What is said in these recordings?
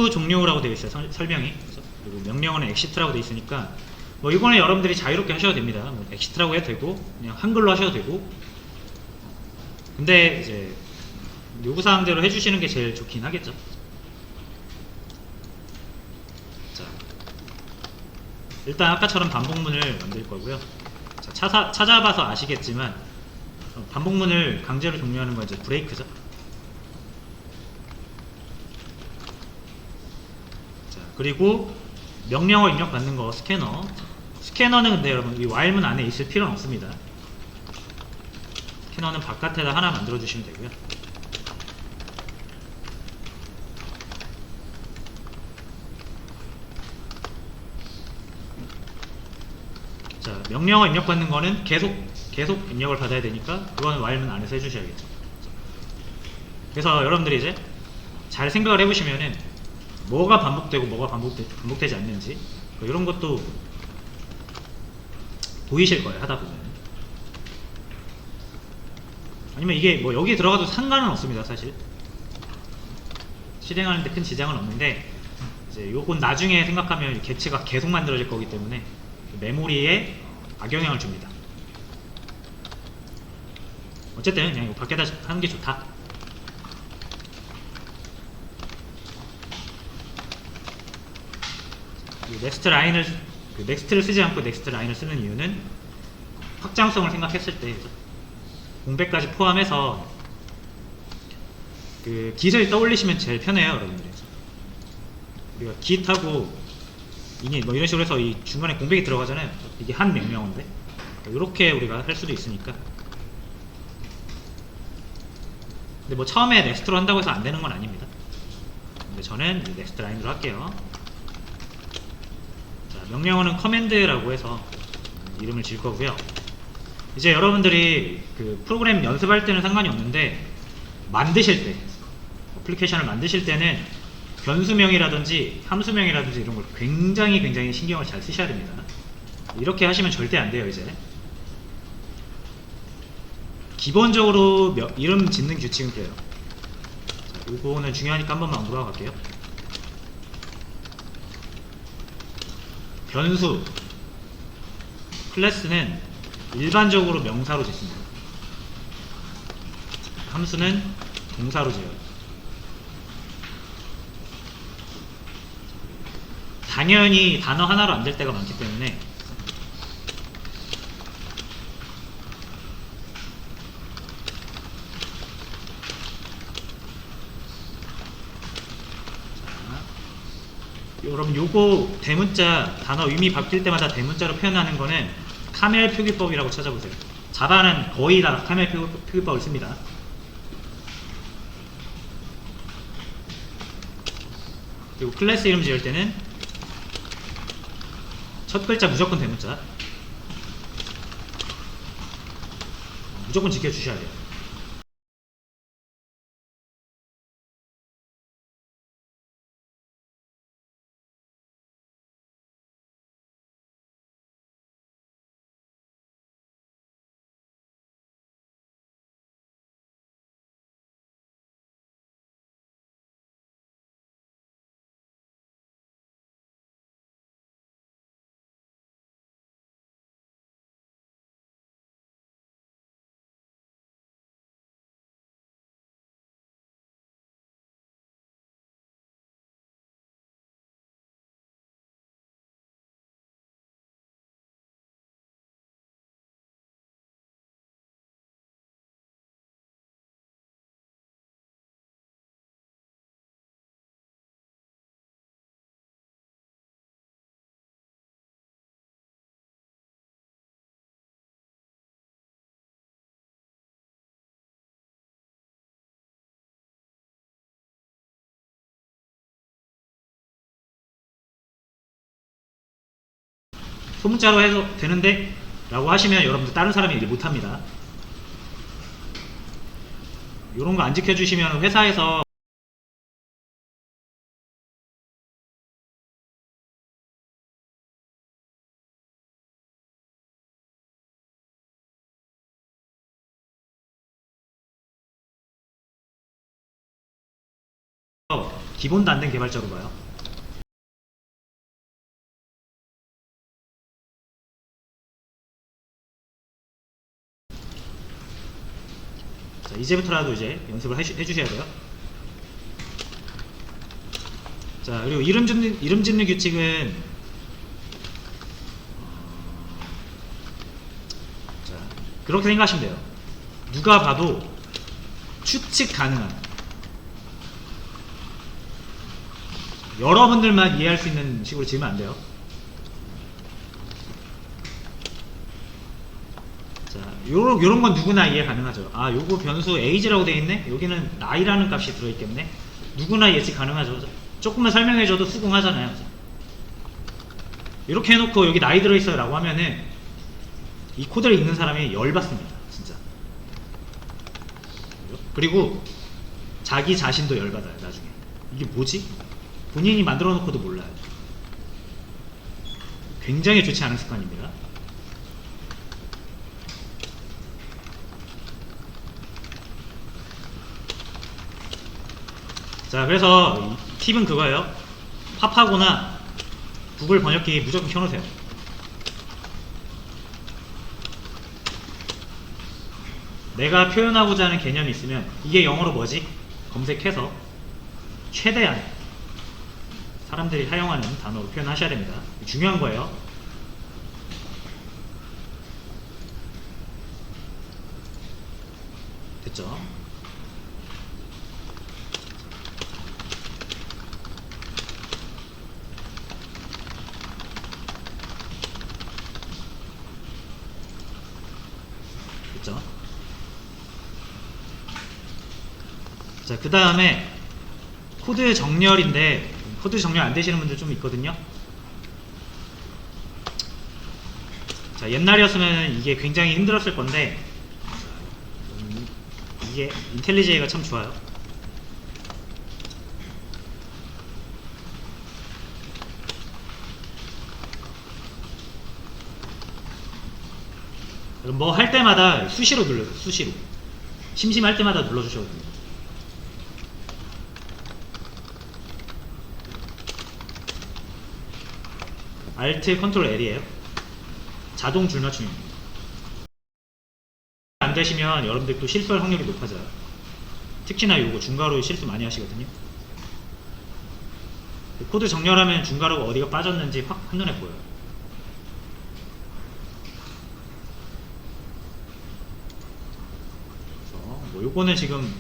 종료라고 되어 있어요. 설명이. 그리고 명령어는 exit라고 되어 있으니까 뭐 이거는 여러분들이 자유롭게 하셔도 됩니다. 뭐 exit라고 해도 되고 그냥 한글로 하셔도 되고. 근데 이제 요구사항대로 해주시는 게 제일 좋긴 하겠죠. 자, 일단 아까처럼 반복문을 만들 거고요. 자, 찾아봐서 아시겠지만 반복문을 강제로 종료하는 건 이제 브레이크죠. 자, 그리고 명령어 입력받는 거 스캐너. 스캐너는 근데 여러분 이 while문 안에 있을 필요는 없습니다. 스캐너는 바깥에다 하나 만들어 주시면 되고요. 자, 명령어 입력받는 거는 계속 입력을 받아야 되니까 그거는 while문 안에서 해주셔야겠죠. 그래서 여러분들이 이제 잘 생각을 해보시면은 뭐가 반복되고 뭐가 반복되지 않는지 이런 것도 보이실 거예요, 하다 보면. 아니면 이게 뭐 여기 들어가도 상관은 없습니다, 사실. 실행하는데 큰 지장은 없는데 이제 요건 나중에 생각하면 객체가 계속 만들어질 거기 때문에 메모리에 악영향을 줍니다. 어쨌든 그냥 이거 밖에다 하는 게 좋다. 넥스트 라인을 넥스트를 쓰지 않고 넥스트 라인을 쓰는 이유는 확장성을 생각했을 때 공백까지 포함해서 그 git을 떠올리시면 제일 편해요, 여러분들이. 우리가 git하고 init 뭐 이런 식으로 해서 이 중간에 공백이 들어가잖아요. 이게 한 명령어인데 이렇게 우리가 할 수도 있으니까. 근데 뭐 처음에 넥스트로 한다고 해서 안 되는 건 아닙니다. 근데 저는 넥스트 라인으로 할게요. 자, 명령어는 커맨드라고 해서 이름을 질 거고요. 이제 여러분들이 그 프로그램 연습할 때는 상관이 없는데 만드실 때, 어플리케이션을 만드실 때는 변수명이라든지 함수명이라든지 이런 걸 굉장히 신경을 잘 쓰셔야 됩니다. 이렇게 하시면 절대 안 돼요. 이제 기본적으로 이름 짓는 규칙은 그래요. 자, 요거는 중요하니까 한 번만 물어갈게요. 변수 클래스는 일반적으로 명사로 짓습니다. 함수는 동사로 지어요. 당연히 단어 하나로 안 될 때가 많기 때문에 여러분 요거 대문자 단어 의미 바뀔 때마다 대문자로 표현하는 거는 카멜 표기법이라고 찾아보세요. 자바는 거의 다 카멜 표기법을 씁니다. 그리고 클래스 이름 지을 때는 첫 글자 무조건 대문자, 무조건 지켜주셔야 돼요. 소문자로 해도 되는데 라고 하시면 여러분들 다른 사람이 일 못합니다. 이런 거 안 지켜주시면 회사에서 기본도 안 된 개발자로 봐요. 자, 이제부터라도 이제 연습을 해주셔야 돼요. 자, 그리고 이름 짓는 규칙은 자, 그렇게 생각하시면 돼요. 누가 봐도 추측 가능한, 여러분들만 이해할 수 있는 식으로 지으면 안 돼요. 자, 요런 건 누구나 이해 가능하죠. 아, 요거 변수 age라고 되어 있네? 여기는 나이라는 값이 들어있겠네? 누구나 예측 가능하죠. 조금만 설명해줘도 수긍하잖아요. 이렇게 해놓고 여기 나이 들어있어요 라고 하면은 이 코드를 읽는 사람이 열받습니다. 진짜. 그리고 자기 자신도 열받아요. 나중에 이게 뭐지? 본인이 만들어 놓고도 몰라요. 굉장히 좋지 않은 습관입니다. 자, 그래서 팁은 그거예요. 팝하거나 구글 번역기 무조건 켜놓으세요. 내가 표현하고자 하는 개념이 있으면 이게 영어로 뭐지? 검색해서 최대한 사람들이 사용하는 단어로 표현하셔야 됩니다. 중요한 거예요. 됐죠? 됐죠? 자, 그 다음에 코드 정렬인데, 코드 정렬 안 되시는 분들 좀 있거든요. 자, 옛날이었으면 이게 굉장히 힘들었을 건데, 이게 인텔리제이가 참 좋아요. 뭐 할 때마다 수시로 눌러요. 수시로. 심심할 때마다 눌러주셔도 돼요. Alt Ctrl L이에요. 자동 줄 맞춤입니다. 안 되시면 여러분들 또 실수할 확률이 높아져요. 특히나 요거 중괄호 실수 많이 하시거든요. 코드 정렬하면 중괄호가 어디가 빠졌는지 확 한눈에 보여요. 뭐 요거는 지금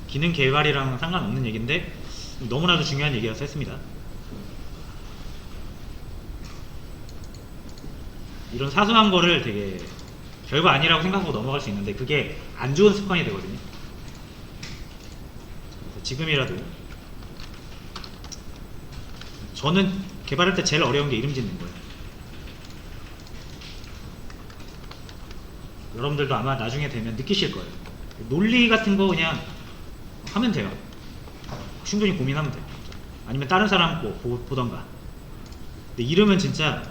기능 개발이랑 상관없는 얘기인데 너무나도 중요한 얘기라서 했습니다. 이런 사소한 거를 되게 별거 아니라고 생각하고 넘어갈 수 있는데 그게 안 좋은 습관이 되거든요. 그래서 지금이라도 저는 개발할 때 제일 어려운 게 이름 짓는 거예요. 여러분들도 아마 나중에 되면 느끼실 거예요. 논리 같은 거 그냥 하면 돼요. 충분히 고민하면 돼요. 아니면 다른 사람 거 보던가. 근데 이름은 진짜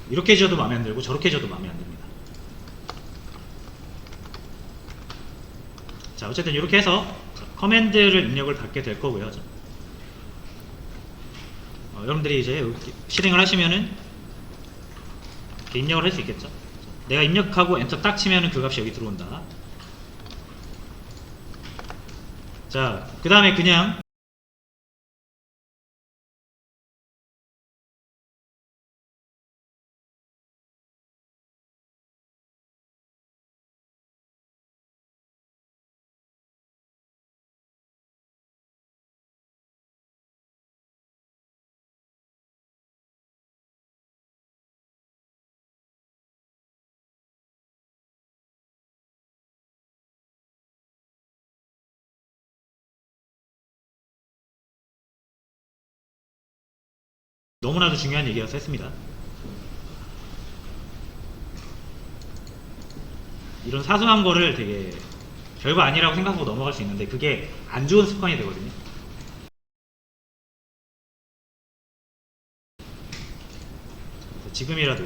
이렇게 지어도 마음에 안 들고 저렇게 지어도 마음에 안 듭니다. 자, 어쨌든 이렇게 해서 커맨드를 입력을 받게 될 거고요. 여러분들이 이제 실행을 하시면은 이렇게 입력을 할 수 있겠죠. 내가 입력하고 엔터 딱 치면은 그 값이 여기 들어온다. 자, 그 다음에 그냥 너무나도 중요한 얘기라서 했습니다. 이런 사소한 거를 되게 별거 아니라고 생각하고 넘어갈 수 있는데 그게 안 좋은 습관이 되거든요. 그래서 지금이라도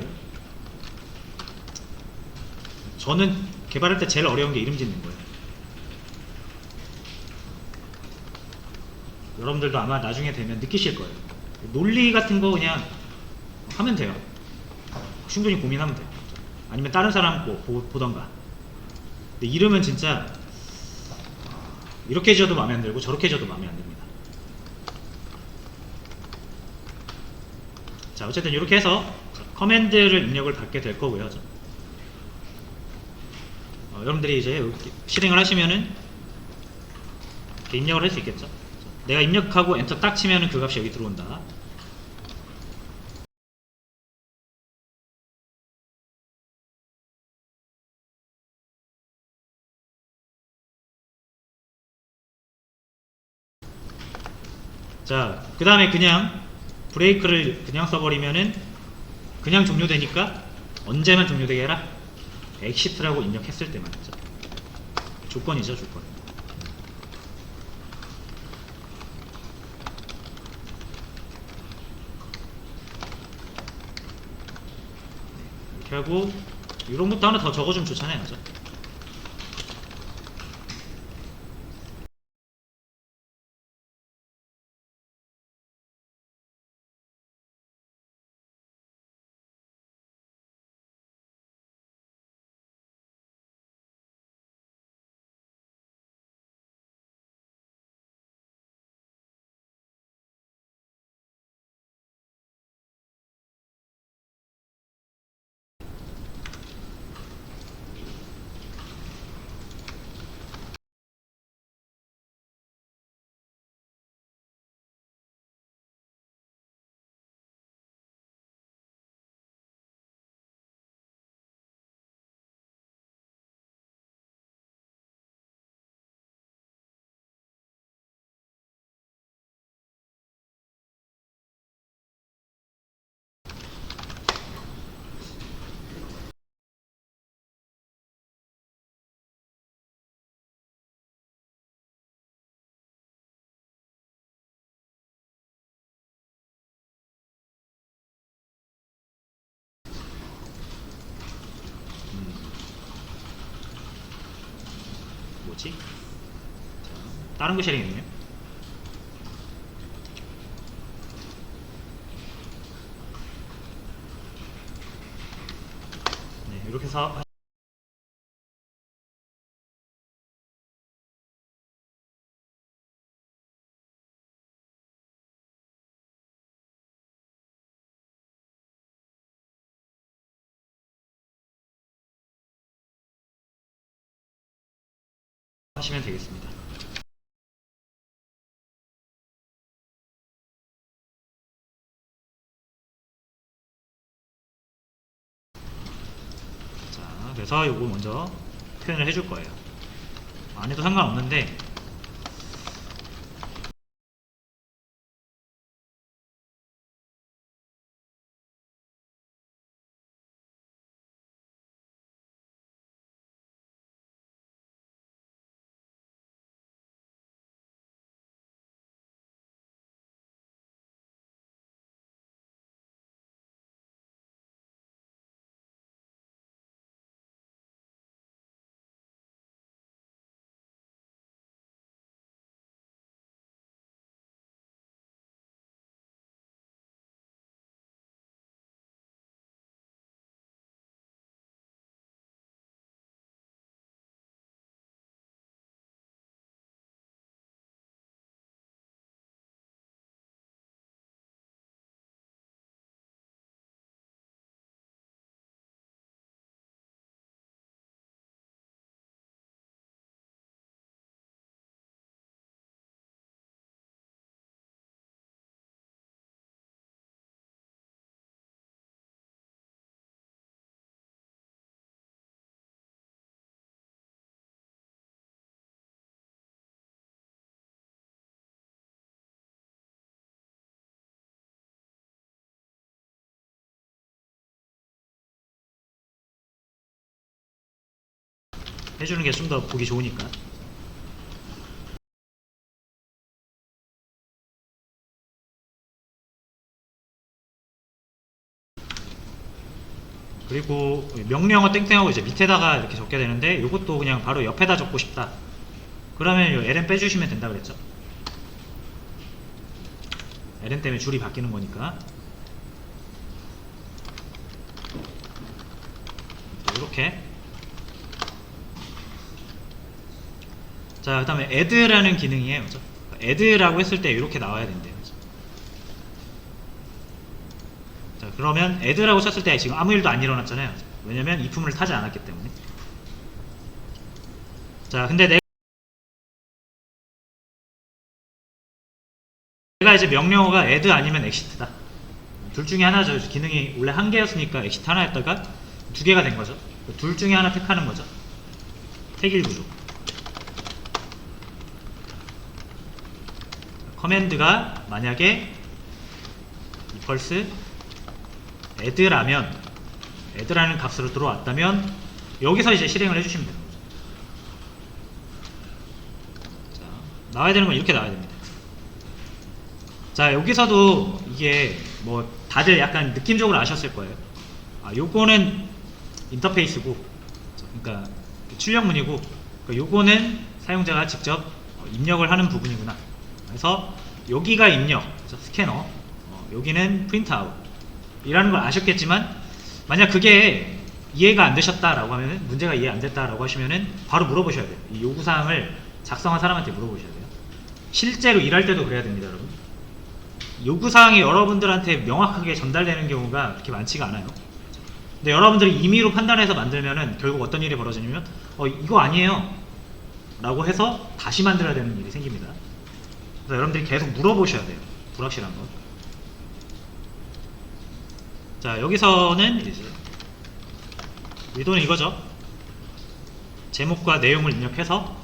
저는 개발할 때 제일 어려운 게 이름 짓는 거예요. 여러분들도 아마 나중에 되면 느끼실 거예요. 논리 같은 거 그냥 하면 돼요. 충분히 고민하면 돼요. 아니면 다른 사람 보던가. 근데 이름은 진짜 이렇게 지어도 마음에 안 들고 저렇게 지어도 마음에 안 듭니다. 자, 어쨌든 이렇게 해서 커맨드를 입력을 받게 될 거고요. 여러분들이 이제 실행을 하시면은 이렇게 입력을 할 수 있겠죠. 내가 입력하고 엔터 딱 치면은 그 값이 여기 들어온다. 자, 그 다음에 그냥 브레이크를 그냥 써버리면은 그냥 종료되니까 언제만 종료되게 해라? 엑시트라고 입력했을 때만 하죠. 조건이죠, 조건. 이렇게 하고 이런 것도 하나 더 적어주면 좋잖아요, 그죠? 뭐지? 자, 다른 거 실행했네요. 네, 이렇게 해서 하시면 되겠습니다. 자, 그래서 이거 먼저 표현을 해줄 거예요. 안 해도 상관없는데 해주는 게 좀 더 보기 좋으니까. 그리고 명령어 땡땡하고 이제 밑에다가 이렇게 적게 되는데 이것도 그냥 바로 옆에다 적고 싶다. 그러면 이 ln 빼주시면 된다 그랬죠. ln 때문에 줄이 바뀌는 거니까. 이렇게. 자, 그 다음에 add라는 기능이에요. 그죠? add라고 했을 때 이렇게 나와야 된대요. 그죠? 자, 그러면 add라고 쳤을 때 지금 아무 일도 안 일어났잖아요. 왜냐면 if문을 타지 않았기 때문에. 자, 근데 내가 이제 명령어가 add 아니면 exit다. 둘 중에 하나죠. 기능이 원래 한 개였으니까 exit 하나였다가 두 개가 된 거죠. 둘 중에 하나 택하는 거죠. 택일 구조. 커맨드가 만약에 equals add라면, add라는 값으로 들어왔다면 여기서 이제 실행을 해주시면 되는 거죠. 자, 나와야 되는 건 이렇게 나와야 됩니다. 자, 여기서도 이게 뭐 다들 약간 느낌적으로 아셨을 거예요. 아, 요거는 인터페이스고, 그러니까 출력문이고, 요거는 사용자가 직접 입력을 하는 부분이구나. 그래서 여기가 입력, 스캐너, 여기는 프린트아웃 이라는 걸 아셨겠지만, 만약 그게 이해가 안 되셨다라고 하면은, 문제가 이해 안 됐다라고 하시면은 바로 물어보셔야 돼요. 이 요구사항을 작성한 사람한테 물어보셔야 돼요. 실제로 일할 때도 그래야 됩니다, 여러분. 요구사항이 여러분들한테 명확하게 전달되는 경우가 그렇게 많지가 않아요. 근데 여러분들이 임의로 판단해서 만들면은 결국 어떤 일이 벌어지냐면 이거 아니에요 라고 해서 다시 만들어야 되는 일이 생깁니다. 그래서 여러분들이 계속 물어보셔야 돼요. 불확실한 건. 자, 여기서는 이제 의도는 이거죠. 제목과 내용을 입력해서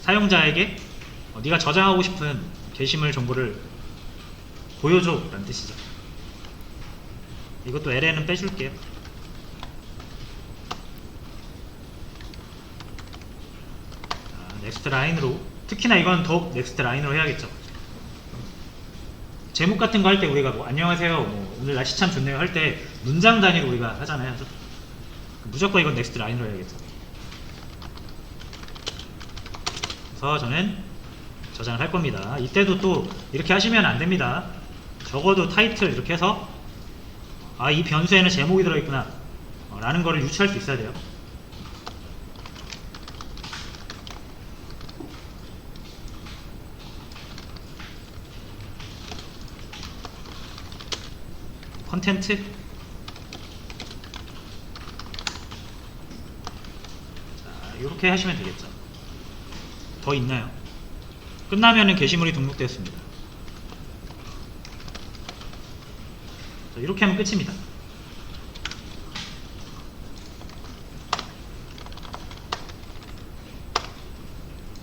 사용자에게 네가 저장하고 싶은 게시물 정보를 보여줘 라는 뜻이죠. 이것도 ln은 빼줄게요. 자, 넥스트 라인으로, 특히나 이건 더욱 넥스트 라인으로 해야겠죠. 제목 같은 거 할 때 우리가 뭐 안녕하세요, 뭐 오늘 날씨 참 좋네요 할 때 문장 단위로 우리가 하잖아요. 무조건 이건 넥스트 라인으로 해야겠죠. 그래서 저는 저장을 할 겁니다. 이때도 또 이렇게 하시면 안 됩니다. 적어도 타이틀 이렇게 해서 이 변수에는 제목이 들어있구나 라는 거를 유추할 수 있어야 돼요. 컨텐트. 자, 이렇게 하시면 되겠죠. 더 있나요? 끝나면은 게시물이 등록되었습니다. 자, 이렇게 하면 끝입니다.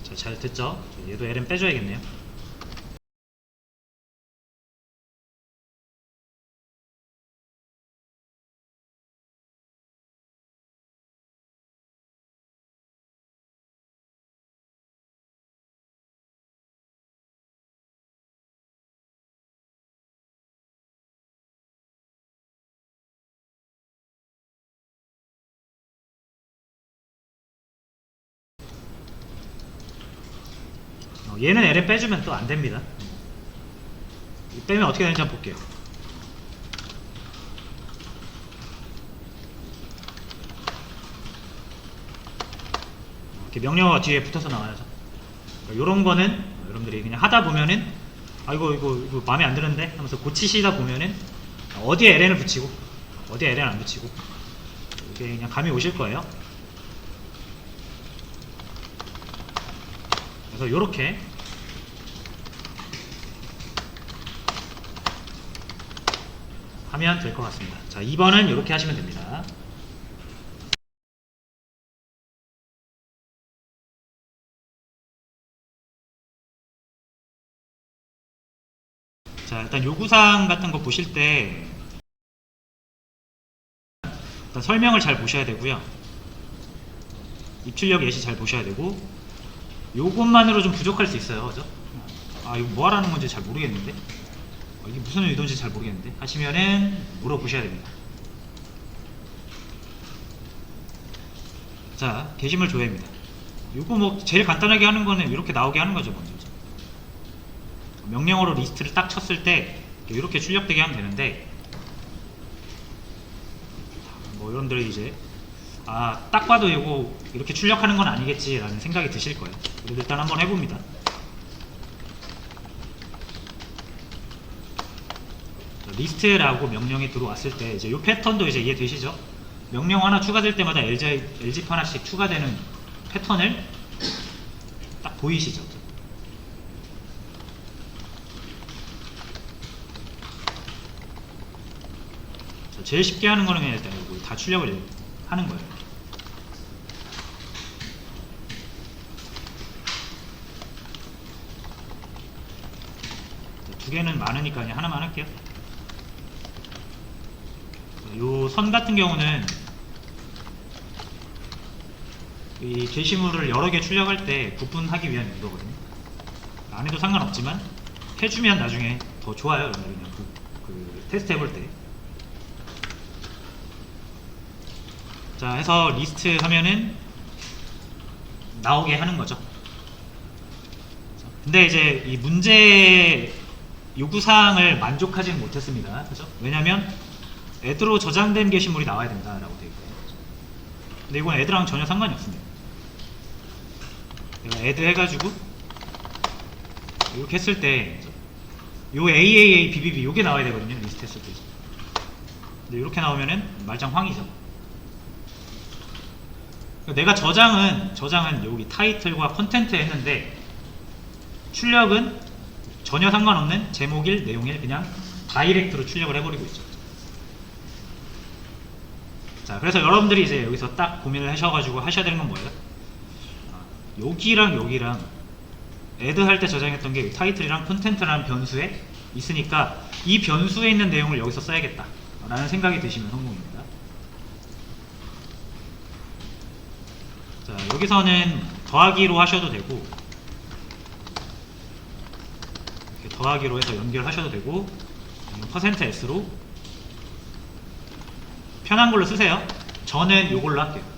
자, 잘 됐죠? 얘도 ln 빼줘야겠네요. 얘는 ln 빼주면 또 안됩니다. 빼면 어떻게 되는지 한번 볼게요. 이렇게 명령어가 뒤에 붙어서 나와야죠. 그러니까 요런 거는 여러분들이 그냥 하다 보면은 이거 마음에 안 드는데 하면서 고치시다 보면은 어디에 ln을 붙이고 어디에 ln 안 붙이고 이게 그냥 감이 오실 거예요. 그래서 요렇게 하면 될 것 같습니다. 자, 2번은 이렇게 하시면 됩니다. 자, 일단 요구사항 같은 거 보실 때 일단 설명을 잘 보셔야 되고요. 입출력 예시 잘 보셔야 되고, 요것만으로 좀 부족할 수 있어요. 그죠? 이거 뭐 하라는 건지 잘 모르겠는데, 이게 무슨 의도인지 잘 모르겠는데 하시면은 물어보셔야 됩니다. 자, 게시물 조회입니다. 요거 뭐 제일 간단하게 하는 거는 이렇게 나오게 하는 거죠. 먼저 명령어로 리스트를 딱 쳤을 때 이렇게 출력되게 하면 되는데, 뭐 여러분들이 이제 딱 봐도 이거 이렇게 출력하는 건 아니겠지 라는 생각이 드실 거예요. 그래도 일단 한번 해봅니다. 리스트라고 명령이 들어왔을 때 이제 이 패턴도 이제 이해되시죠? 명령 하나 추가될 때마다 LZIP 하나씩 추가되는 패턴을 딱 보이시죠? 제일 쉽게 하는 거는 그냥 일단 이거 다 출력을 하는 거예요. 두 개는 많으니까 그냥 하나만 할게요. 요 선 같은 경우는 이 게시물을 여러 개 출력할 때 구분하기 위한 용도거든요. 안 해도 상관없지만 해주면 나중에 더 좋아요. 여러분들 그냥 그 테스트 해볼 때. 자, 해서 리스트 하면은 나오게 하는 거죠. 근데 이제 이 문제 요구사항을 만족하지는 못했습니다. 그죠? 왜냐면 애드로 저장된 게시물이 나와야 된다라고 되어 있거든요. 근데 이건 애드랑 전혀 상관이 없습니다. 내가 애드 해가지고 이렇게 했을 때 요 AAA, BBB 요게 나와야 되거든요. 리스트 했을 때. 근데 이렇게 나오면은 말짱 황이죠. 내가 저장은 여기 타이틀과 컨텐트에 했는데 출력은 전혀 상관없는 제목일, 내용일 그냥 다이렉트로 출력을 해버리고 있죠. 자, 그래서 여러분들이 이제 여기서 딱 고민을 하셔가지고 하셔야 되는 건 뭐예요? 여기랑 애드 할 때 저장했던 게 타이틀이랑 컨텐트라는 변수에 있으니까 이 변수에 있는 내용을 여기서 써야겠다 라는 생각이 드시면 성공입니다. 자, 여기서는 더하기로 하셔도 되고 이렇게 더하기로 해서 연결하셔도 되고 %s로 편한 걸로 쓰세요. 저는 요걸로 할게요.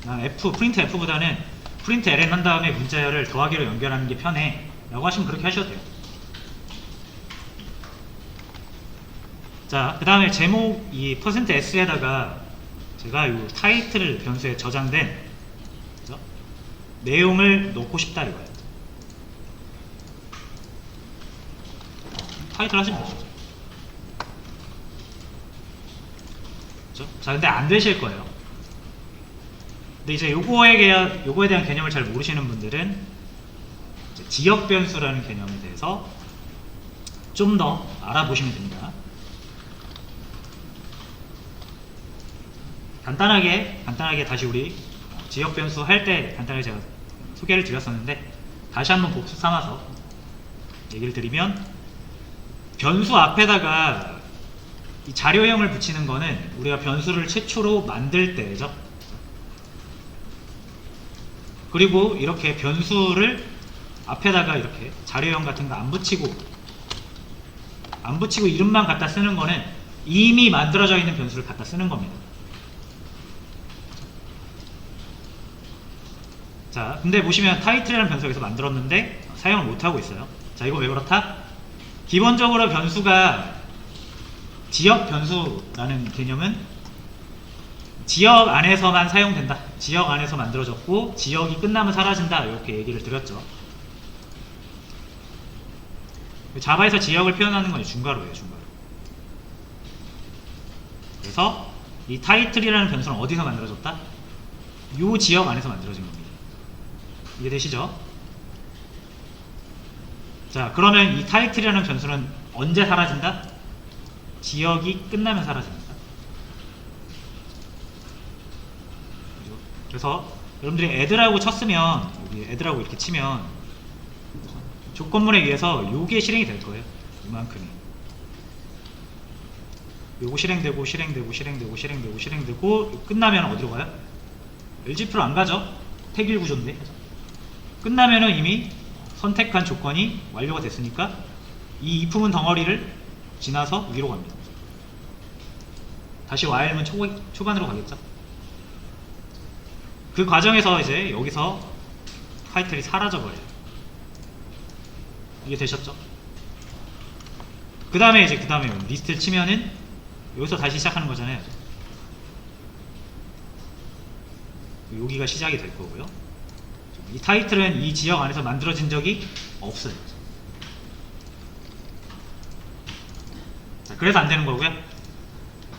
난 프린트 F보다는 프린트 ln 한 다음에 문자열을 더하기로 연결하는 게 편해 라고 하시면 그렇게 하셔도 돼요. 자, 그 다음에 제목 이 %s에다가 제가 이 타이틀 변수에 저장된 그죠? 내용을 넣고 싶다 이거예요. 타이틀 하시면 되죠. 그죠? 자, 근데 안 되실 거예요. 근데 이제 요거에 대한 개념을 잘 모르시는 분들은 이제 지역 변수라는 개념에 대해서 좀 더 알아보시면 됩니다. 간단하게 다시 우리 지역 변수 할 때 간단하게 제가 소개를 드렸었는데 다시 한번 복습 삼아서 얘기를 드리면 변수 앞에다가 이 자료형을 붙이는 거는 우리가 변수를 최초로 만들 때죠. 그리고 이렇게 변수를 앞에다가 이렇게 자료형 같은 거 안 붙이고 이름만 갖다 쓰는 거는 이미 만들어져 있는 변수를 갖다 쓰는 겁니다. 자, 근데 보시면 타이틀이라는 변수가 여기서 만들었는데 사용을 못하고 있어요. 자, 이거 왜 그렇다? 기본적으로 변수가 지역 변수라는 개념은 지역 안에서만 사용된다. 지역 안에서 만들어졌고 지역이 끝나면 사라진다. 이렇게 얘기를 드렸죠. 자바에서 지역을 표현하는 건 중괄호예요. 중괄호. 그래서 이 타이틀이라는 변수는 어디서 만들어졌다? 이 지역 안에서 만들어진 겁니다. 이해되시죠? 자, 그러면 이 타이틀이라는 변수는 언제 사라진다? 지역이 끝나면 사라집니다. 그래서 여러분들이 애드라고 쳤으면 여기 애드라고 이렇게 치면 조건문에 의해서 요게 실행이 될 거예요. 이만큼이. 요거 실행되고 끝나면 어디로 가요? LGP로 안 가죠? 태길 구조인데. 끝나면은 이미 선택한 조건이 완료가 됐으니까 이 이품은 덩어리를 지나서 위로 갑니다. 다시 while은 초반으로 가겠죠. 그 과정에서 이제 여기서 타이틀이 사라져버려요. 이게 되셨죠? 그 다음에 리스트를 치면은 여기서 다시 시작하는 거잖아요. 여기가 시작이 될 거고요. 이 타이틀은 이 지역 안에서 만들어진 적이 없어요. 자, 그래서 안 되는 거고요.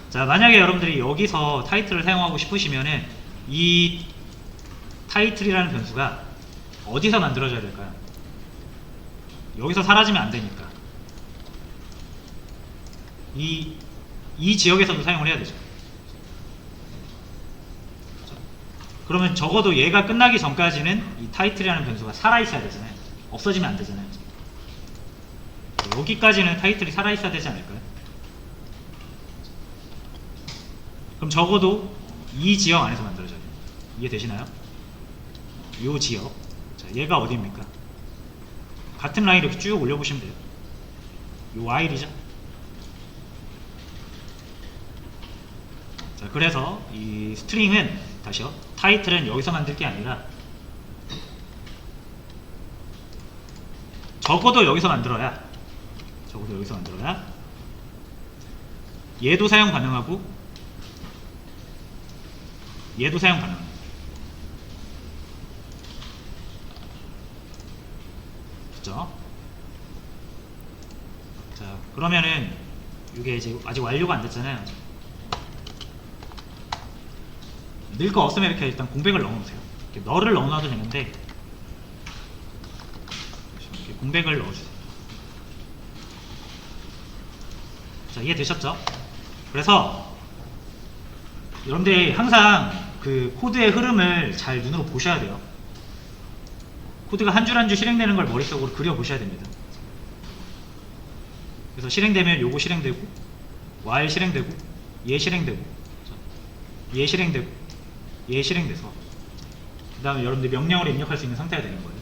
자, 만약에 여러분들이 여기서 타이틀을 사용하고 싶으시면은 이 타이틀이라는 변수가 어디서 만들어져야 될까요? 여기서 사라지면 안 되니까 이 지역에서도 사용을 해야 되죠. 그러면 적어도 얘가 끝나기 전까지는 이 타이틀이라는 변수가 살아있어야 되잖아요. 없어지면 안 되잖아요. 여기까지는 타이틀이 살아있어야 되지 않을까요? 그럼 적어도 이 지역 안에서 만들어져야 돼요. 이해되시나요? 이 지역. 자, 얘가 어디입니까? 같은 라인 이렇게 쭉 올려보시면 돼요. 요 Y이죠. 자, 그래서 이 스트링은 다시요. 타이틀은 여기서 만들 게 아니라 적어도 여기서 만들어야 얘도 사용 가능하고 얘도 사용 가능합니다. 그죠? 자, 그러면은 이게 이제 아직 완료가 안 됐잖아요. 늘 거 없으면 이렇게 일단 공백을 넣어놓으세요. 이렇게 너를 넣어놔도 되는데 이렇게 공백을 넣어주세요. 자, 이해되셨죠? 그래서 여러분들이 항상 그 코드의 흐름을 잘 눈으로 보셔야 돼요. 코드가 한 줄 한 줄 실행되는 걸 머릿속으로 그려보셔야 됩니다. 그래서 실행되면 요거 실행되고 while 실행되고 얘 실행되고 얘 실행되고 얘 실행돼서 그 다음에 여러분들 명령어를 입력할 수 있는 상태가 되는 거예요.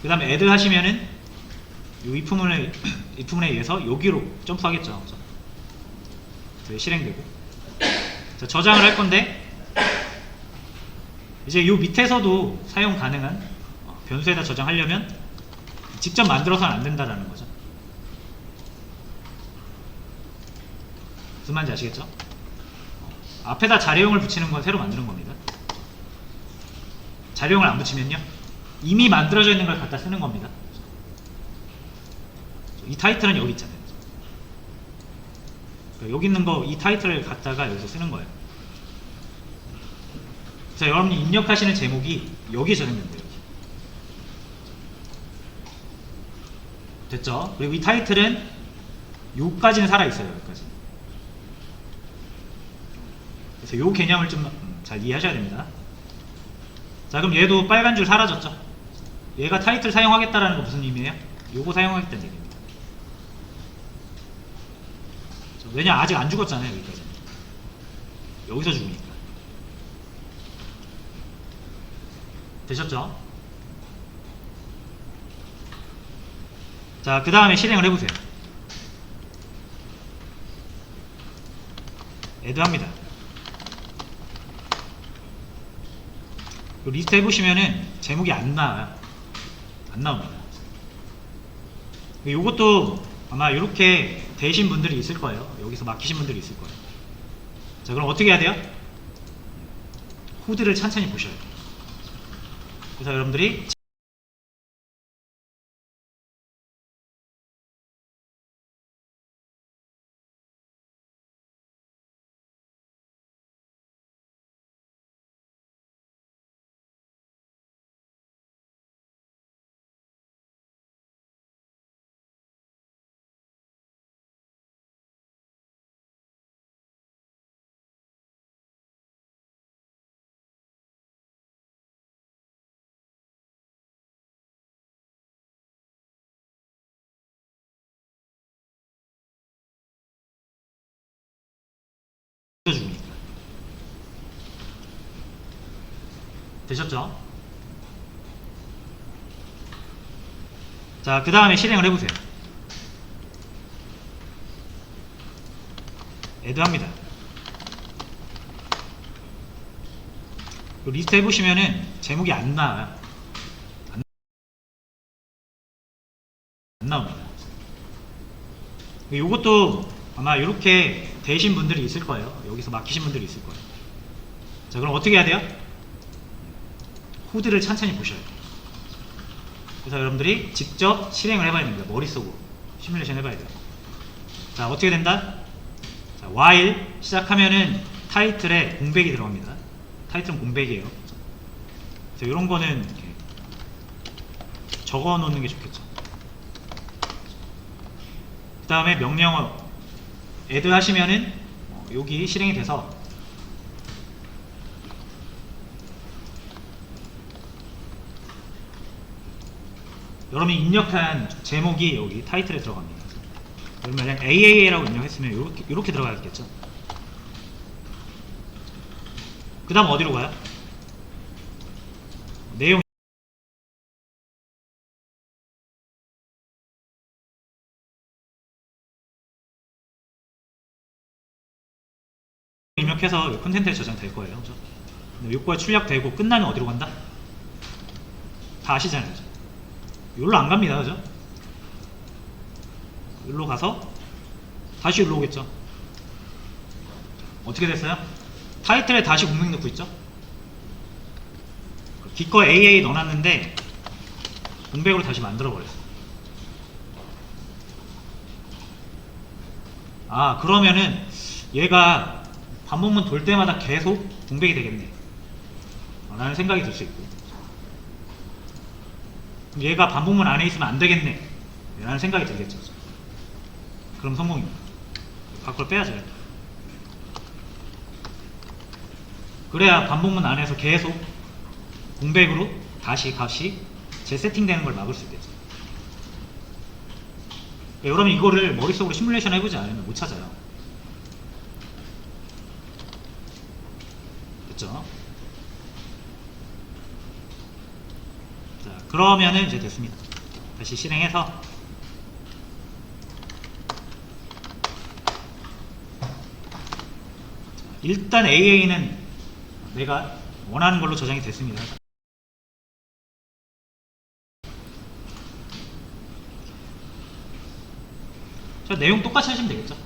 그 다음에 add 하시면은 이 if문에 의해서 여기로 점프하겠죠. 그래서 실행되고 자, 저장을 할 건데 이제 요 밑에서도 사용 가능한 변수에다 저장하려면 직접 만들어서는 안 된다라는 거죠. 무슨 말인지 아시겠죠? 앞에다 자료형을 붙이는 건 새로 만드는 겁니다. 자료형을 안 붙이면요 이미 만들어져 있는 걸 갖다 쓰는 겁니다. 이 타이틀은 여기 있잖아요. 그러니까 여기 있는 거 이 타이틀을 갖다가 여기서 쓰는 거예요. 자, 여러분이 입력하시는 제목이 여기에 저장되면 돼요. 됐죠? 그리고 이 타이틀은 요까지는 살아있어요. 여기까지. 그래서 요 개념을 좀 잘 이해하셔야 됩니다. 자, 그럼 얘도 빨간 줄 사라졌죠? 얘가 타이틀 사용하겠다라는 거 무슨 의미예요? 요거 사용하겠다는 얘기입니다. 왜냐, 아직 안 죽었잖아요. 여기까지. 여기서 죽으니까. 되셨죠? 자, 그 다음에 실행을 해보세요. add 합니다. 리스트 해보시면은 제목이 안 나와요. 안 나옵니다. 요것도 아마 이렇게 되신 분들이 있을 거예요. 여기서 막히신 분들이 있을 거예요. 자, 그럼 어떻게 해야 돼요? 코드를 천천히 보셔야 돼요. 그래서 여러분들이 죽으니까. 되셨죠? 자, 그 다음에 실행을 해보세요. add 합니다. 그 리스트 해보시면은 제목이 안 나와요. 안 나옵니다. 요것도 아마 이렇게 되신 분들이 있을 거예요. 여기서 막히신 분들이 있을 거예요. 자, 그럼 어떻게 해야 돼요? 코드를 천천히 보셔야 돼요. 그래서 여러분들이 직접 실행을 해봐야 됩니다. 머릿속으로 시뮬레이션 해봐야 돼요. 자, 어떻게 된다? 자, while 시작하면은 타이틀에 공백이 들어갑니다. 타이틀은 공백이에요. 그래서 이런 거는 이렇게 적어 놓는 게 좋겠죠. 그 다음에 명령어 add 하시면은 여기 실행이 돼서 여러분이 입력한 제목이 여기 타이틀에 들어갑니다. 그러면 AAA라고 입력했으면 이렇게 들어가야겠죠. 그 다음 어디로 가요? 내용 입력해서 콘텐츠에 저장될 거예요. 그죠? 요거가 출력되고 끝나면 어디로 간다? 다 아시잖아요. 그죠? 여기로 안 갑니다. 그죠? 여기로 가서 다시 여기로 오겠죠. 어떻게 됐어요? 타이틀에 다시 공백 넣고 있죠? 기껏 AA 넣어놨는데 공백으로 다시 만들어버렸어요. 아, 그러면은 얘가 반복문 돌 때마다 계속 공백이 되겠네 라는 생각이 들 수 있고, 얘가 반복문 안에 있으면 안 되겠네 라는 생각이 들겠죠. 그럼 성공입니다. 밖으로 빼야죠. 그래야 반복문 안에서 계속 공백으로 다시 값이 재세팅되는 걸 막을 수 있겠죠. 여러분 이거를 머릿속으로 시뮬레이션 해보지 않으면 못 찾아요. 됐죠? 자, 그러면은 이제 됐습니다. 다시 실행해서 일단 AA는 내가 원하는 걸로 저장이 됐습니다. 자, 내용 똑같이 하시면 되겠죠?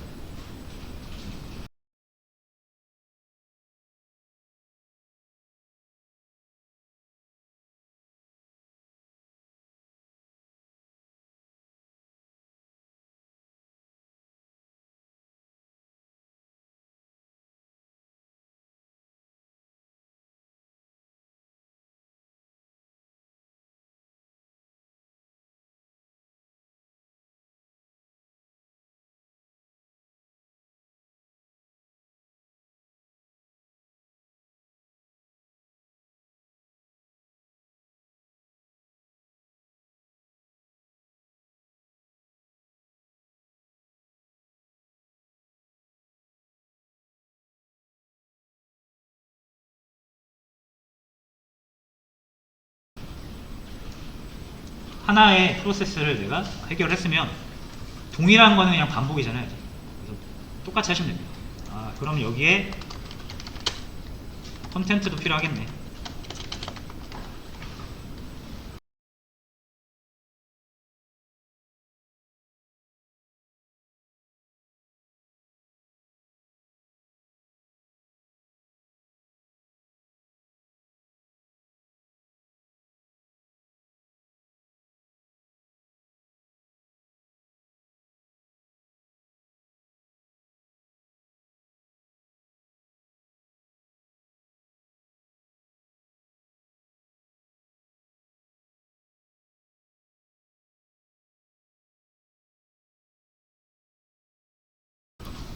하나의 프로세스를 내가 해결했으면 동일한 거는 그냥 반복이잖아요. 그래서 똑같이 하시면 됩니다. 아, 그럼 여기에 콘텐츠도 필요하겠네.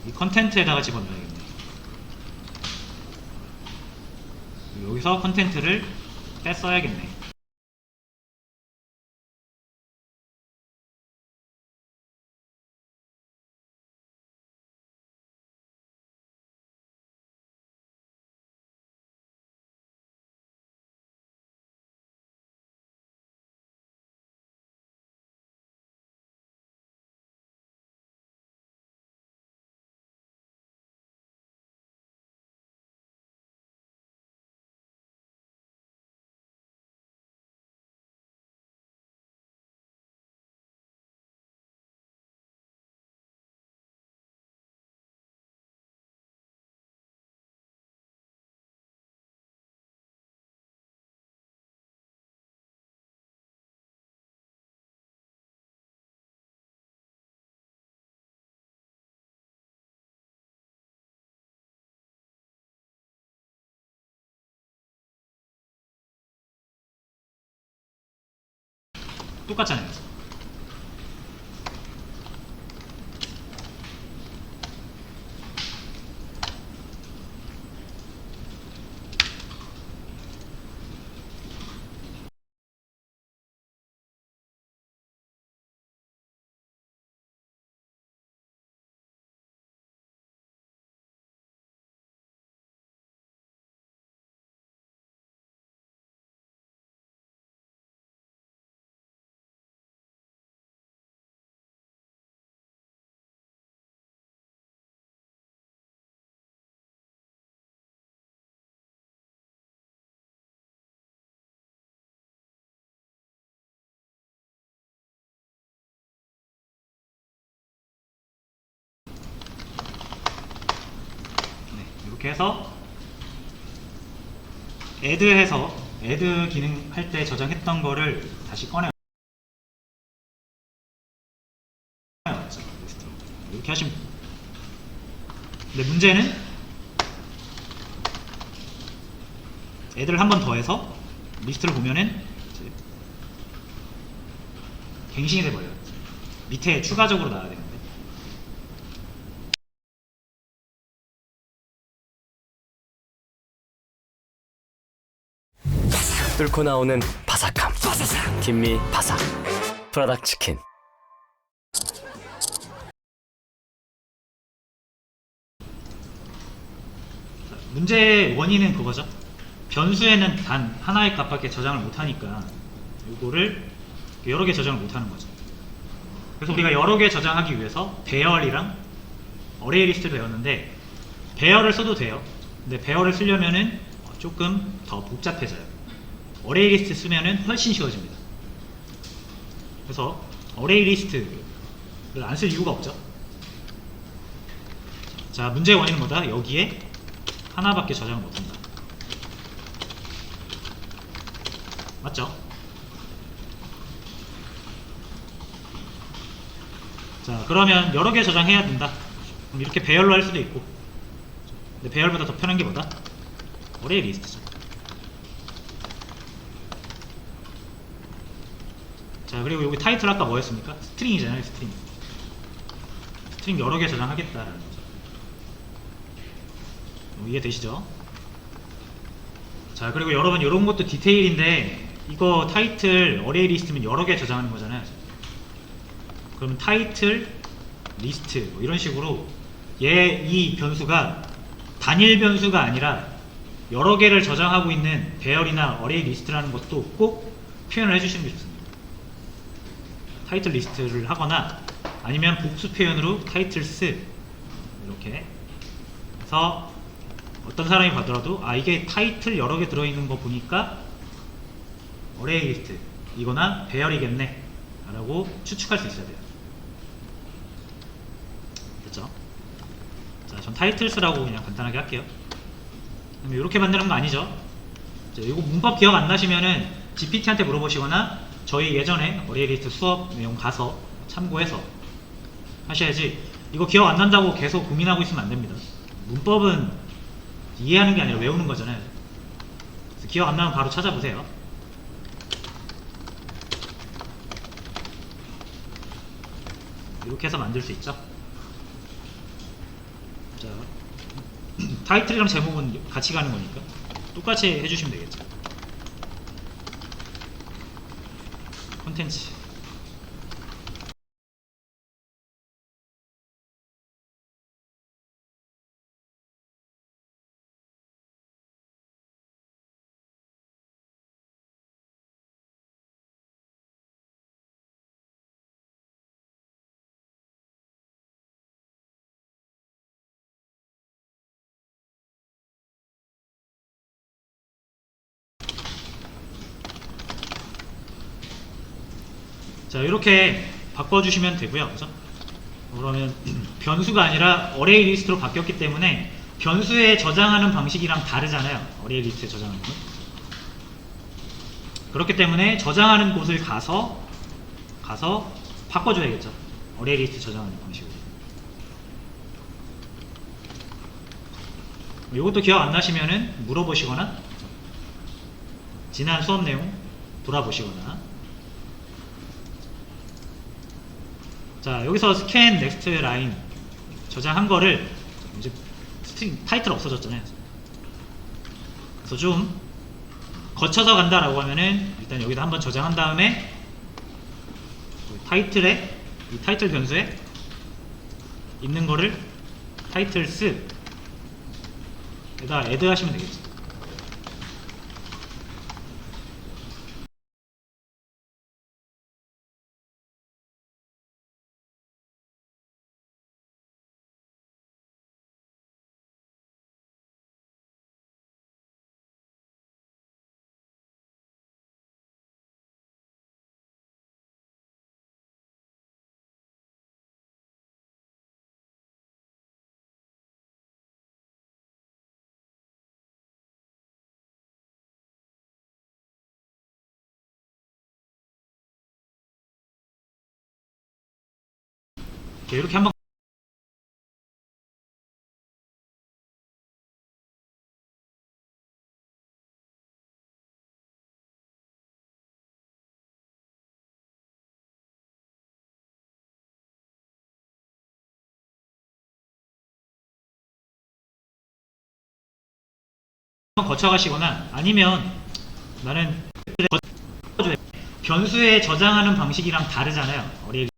이 컨텐츠에다가 집어넣어야겠네. 여기서 컨텐츠를 뺐어야겠네. 똑같잖아요. 네, 이렇게 해서 애드 기능 할 때 저장했던 거를 다시 꺼내왔죠. 이렇게 하시면 돼요. 근데 문제는 애들을 한 번 더 해서 리스트를 보면은 갱신이 돼버려요. 밑에 추가적으로 나와야 되는데. 뚫고 나오는 바삭함. 김미 바삭. 프라닭 치킨. 문제의 원인은 그거죠. 변수에는 단 하나의 값밖에 저장을 못하니까 이거를 여러 개 저장을 못하는 거죠. 그래서 우리가 여러 개 저장하기 위해서 배열이랑 어레이 리스트를 배웠는데, 배열을 써도 돼요. 근데 배열을 쓰려면은 조금 더 복잡해져요. 어레이 리스트 쓰면은 훨씬 쉬워집니다. 그래서 어레이 리스트를 안 쓸 이유가 없죠. 자, 문제의 원인은 뭐다? 여기에 하나밖에 저장을 못한다. 맞죠? 자, 그러면 여러 개 저장해야 된다. 그럼 이렇게 배열로 할 수도 있고, 근데 배열보다 더 편한 게 뭐다? 어레이 리스트죠. 자, 그리고 여기 타이틀 아까 뭐였습니까? 스트링이잖아요. 스트링 여러 개 저장하겠다라는 거죠. 이해되시죠? 자, 그리고 여러분 이런 것도 디테일인데, 이거 타이틀 어레이 리스트면 여러 개 저장하는 거잖아요. 그러면 타이틀 리스트 뭐 이런 식으로 이 변수가 단일 변수가 아니라 여러 개를 저장하고 있는 배열이나 어레이 리스트라는 것도 꼭 표현을 해주시는 게 좋습니다. 타이틀 리스트를 하거나 아니면 복수 표현으로 타이틀스 이렇게 해서 어떤 사람이 봐더라도 이게 타이틀 여러 개 들어있는 거 보니까 어레이 리스트 이거나 배열이겠네 라고 추측할 수 있어야 돼요. 됐죠? 자, 전 타이틀스라고 그냥 간단하게 할게요. 이렇게 만드는 거 아니죠? 자, 이거 문법 기억 안 나시면은 GPT한테 물어보시거나 저희 예전에 어레이 리스트 수업 내용 가서 참고해서 하셔야지, 이거 기억 안 난다고 계속 고민하고 있으면 안 됩니다. 문법은 이해하는 게 아니라 외우는 거잖아요. 그래서 기억 안 나면 바로 찾아보세요. 이렇게 해서 만들 수 있죠. 자, 타이틀이랑 제목은 같이 가는 거니까 똑같이 해주시면 되겠죠. 콘텐츠. 자, 이렇게 바꿔주시면 되고요. 그죠? 그러면 변수가 아니라 어레이 리스트로 바뀌었기 때문에 변수에 저장하는 방식이랑 다르잖아요. 어레이 리스트에 저장하는 거. 그렇기 때문에 저장하는 곳을 가서 바꿔줘야겠죠. 어레이 리스트 저장하는 방식으로. 이것도 기억 안 나시면은 물어보시거나 지난 수업 내용 돌아보시거나 자, 여기서 스캔 넥스트 라인 저장한 거를 이제 스트링 타이틀 없어졌잖아요. 그래서 좀 거쳐서 간다라고 하면은 일단 여기다 한번 저장한 다음에 타이틀에 이 타이틀 변수에 있는 거를 타이틀스에다 애드 하시면 되겠죠. 이렇게 한번 거쳐가시거나 아니면 나는 변수에 저장하는 방식이랑 다르잖아요. 어리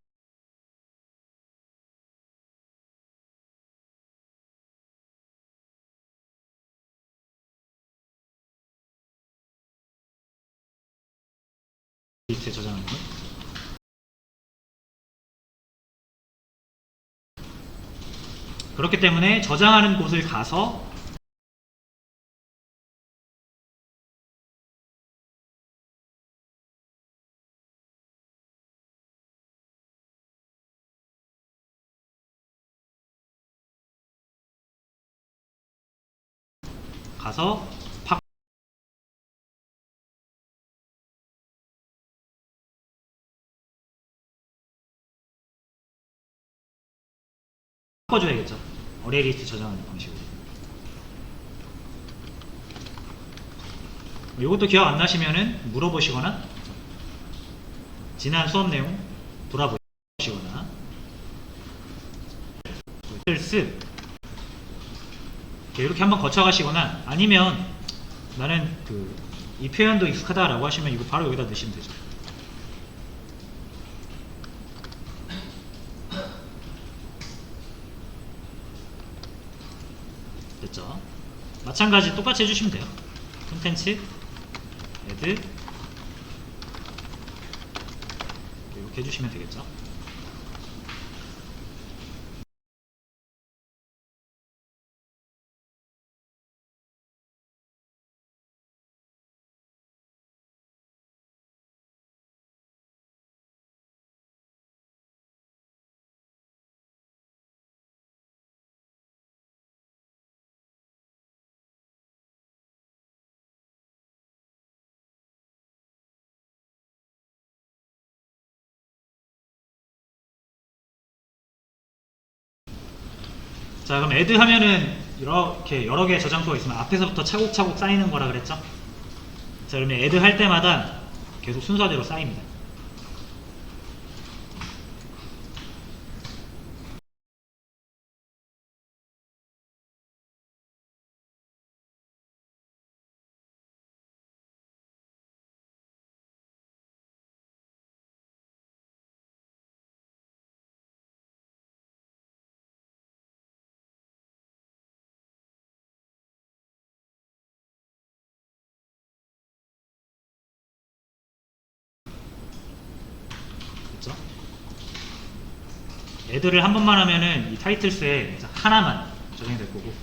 리스트에 저장하는 거. 그렇기 때문에 저장하는 곳을 가서 바꿔줘야겠죠. 어레이 리스트 저장하는 방식으로. 이것도 기억 안 나시면은 물어보시거나 지난 수업 내용 돌아보시거나 이렇게 한번 거쳐가시거나 아니면 나는 이 표현도 익숙하다라고 하시면 이거 바로 여기다 넣으시면 되죠. 됐죠? 마찬가지 똑같이 해주시면 돼요. 콘텐츠 애드 이렇게 해주시면 되겠죠. 자, 그럼 애드 하면은 이렇게 여러 개의 저장소가 있으면 앞에서부터 차곡차곡 쌓이는 거라 그랬죠? 자, 그러면 애드 할 때마다 계속 순서대로 쌓입니다. 됐죠? 애드를 한 번만 하면은 이 타이틀스에 하나만 저장이 될 거고,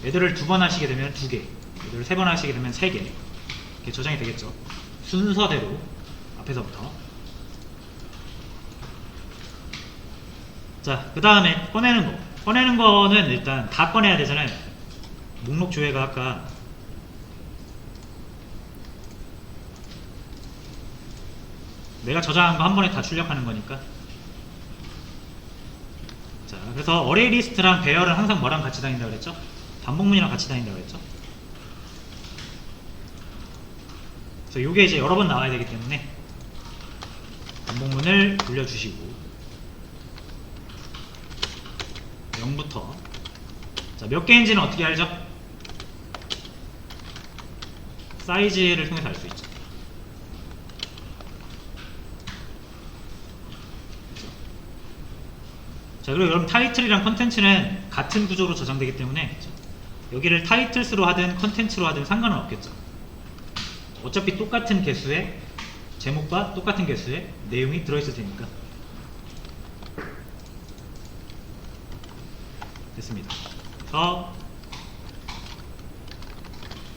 애드를 두 번 하시게 되면 두 개, 애드를 세 번 하시게 되면 세 개, 이렇게 저장이 되겠죠. 순서대로 앞에서부터. 자, 그 다음에 꺼내는 거. 꺼내는 거는 일단 다 꺼내야 되잖아요. 목록 조회가 아까 내가 저장한 거 한 번에 다 출력하는 거니까. 자, 그래서 어레이 리스트랑 배열은 항상 뭐랑 같이 다닌다고 그랬죠? 반복문이랑 같이 다닌다고 그랬죠? 그래서 이게 이제 여러 번 나와야 되기 때문에 반복문을 돌려주시고, 0부터 자, 몇 개인지는 어떻게 알죠? 사이즈를 통해서 알 수 있죠. 자, 그리고 여러분 타이틀이랑 컨텐츠는 같은 구조로 저장되기 때문에 여기를 타이틀스로 하든 컨텐츠로 하든 상관은 없겠죠. 어차피 똑같은 개수의 제목과 똑같은 개수의 내용이 들어있을 테니까. 됐습니다. 그래서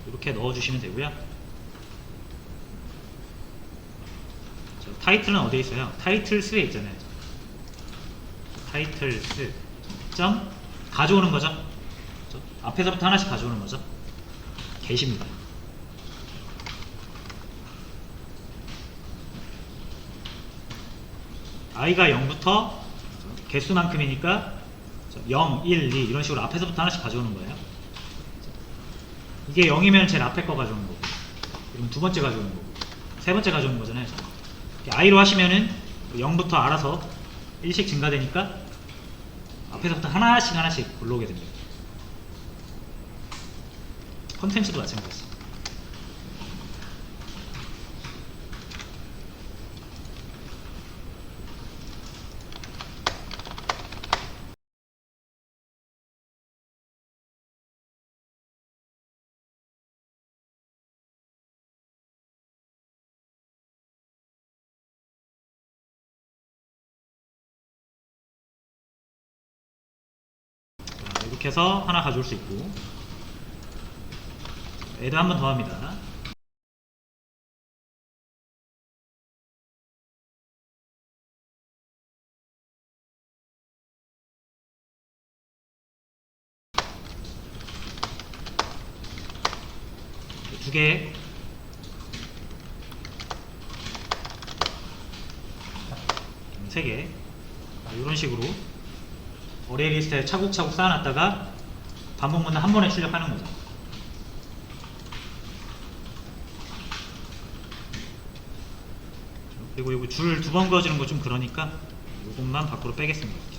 이렇게 넣어주시면 되고요. 자, 타이틀은 어디에 있어요? 타이틀스에 있잖아요. 타이틀스 점 가져오는 거죠. 그렇죠? 앞에서부터 하나씩 가져오는 거죠. 게시입니다. i가 0부터 개수만큼이니까 0, 1, 2 이런 식으로 앞에서부터 하나씩 가져오는 거예요. 이게 0이면 제일 앞에 거 가져오는 거고, 그럼 두 번째 가져오는 거고, 세 번째 가져오는 거잖아요. i로 하시면은 0부터 알아서 1씩 증가되니까 앞에서부터 하나씩 올라오게 됩니다. 컨텐츠도 마찬가지입니다. 이렇게 해서 하나 가져올 수 있고, 애드 한 번 더 합니다. 두 개, 세 개, 이런 식으로 어레이 리스트에 차곡차곡 쌓아놨다가 반복문을 한 번에 출력하는 거죠. 그리고 이거 줄 두 번 그어주는 거 좀 그러니까 이것만 밖으로 빼겠습니다.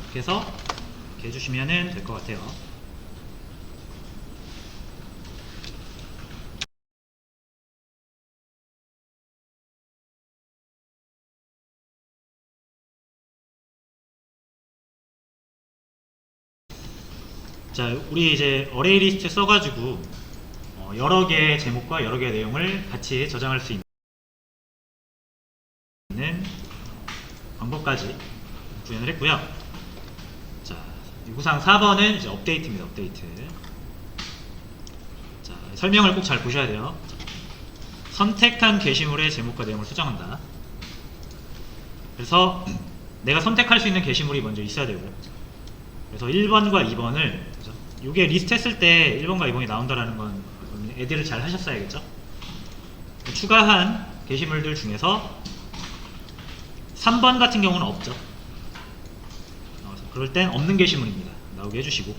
이렇게 해서 이렇게 해주시면 될 것 같아요. 자, 우리 이제 어레이 리스트 써가지고 여러 개의 제목과 여러 개의 내용을 같이 저장할 수 있는 방법까지 구현을 했고요. 자, 요구사항 4번은 이제 업데이트입니다. 업데이트. 자, 설명을 꼭 잘 보셔야 돼요. 선택한 게시물의 제목과 내용을 수정한다. 그래서 내가 선택할 수 있는 게시물이 먼저 있어야 되고요. 그래서 1번과 2번을 이게 리스트 했을 때 1번과 2번이 나온다라는 건 애들을 잘 하셨어야겠죠. 추가한 게시물들 중에서 3번 같은 경우는 없죠. 그럴 땐 없는 게시물입니다. 나오게 해주시고,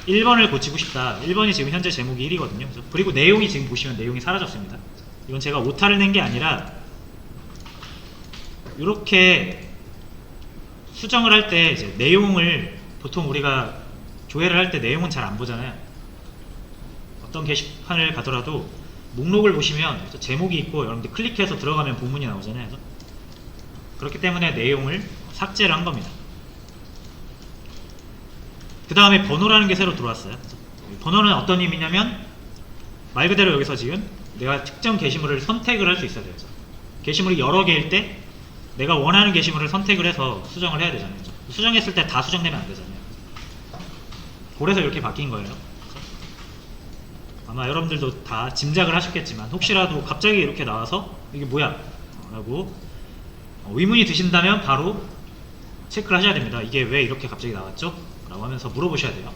1번을 고치고 싶다. 1번이 지금 현재 제목이 1이거든요. 그리고 내용이 지금 보시면 내용이 사라졌습니다. 이건 제가 오타를 낸 게 아니라 이렇게 수정을 할 때 이제 내용을 보통 우리가 조회를 할 때 내용은 잘 안 보잖아요. 어떤 게시판을 가더라도 목록을 보시면 제목이 있고 여러분들 클릭해서 들어가면 본문이 나오잖아요. 그렇기 때문에 내용을 삭제를 한 겁니다. 그 다음에 번호라는 게 새로 들어왔어요. 번호는 어떤 의미냐면 말 그대로 여기서 지금 내가 특정 게시물을 선택을 할 수 있어야 돼요. 게시물이 여러 개일 때 내가 원하는 게시물을 선택을 해서 수정을 해야 되잖아요. 수정했을 때 다 수정되면 안 되잖아요. 그래서 이렇게 바뀐 거예요. 아마 여러분들도 다 짐작을 하셨겠지만 혹시라도 갑자기 이렇게 나와서 이게 뭐야? 라고 의문이 드신다면 바로 체크를 하셔야 됩니다. 이게 왜 이렇게 갑자기 나왔죠? 라고 하면서 물어보셔야 돼요.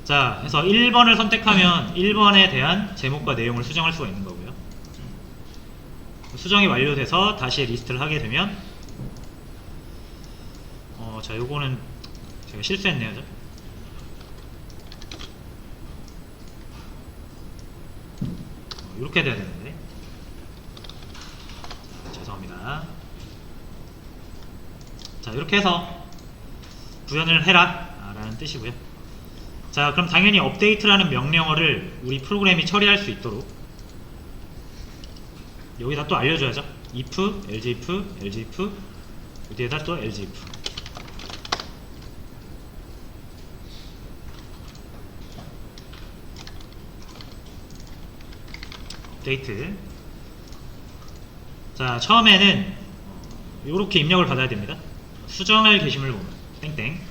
자, 그래서 1번을 선택하면 1번에 대한 제목과 내용을 수정할 수가 있는 거고요. 수정이 완료돼서 다시 리스트를 하게 되면 자, 요거는 제가 실수했네요. 이렇게 돼야 되는데 죄송합니다. 자, 이렇게 해서 구현을 해라 라는 뜻이고요. 자, 그럼 당연히 업데이트라는 명령어를 우리 프로그램이 처리할 수 있도록 여기다 또 알려줘야죠. if, eljif, eljif 여기에다 또 eljif. 업데이트. 자, 처음에는 요렇게 입력을 받아야 됩니다. 수정할 게시물 보면 땡땡.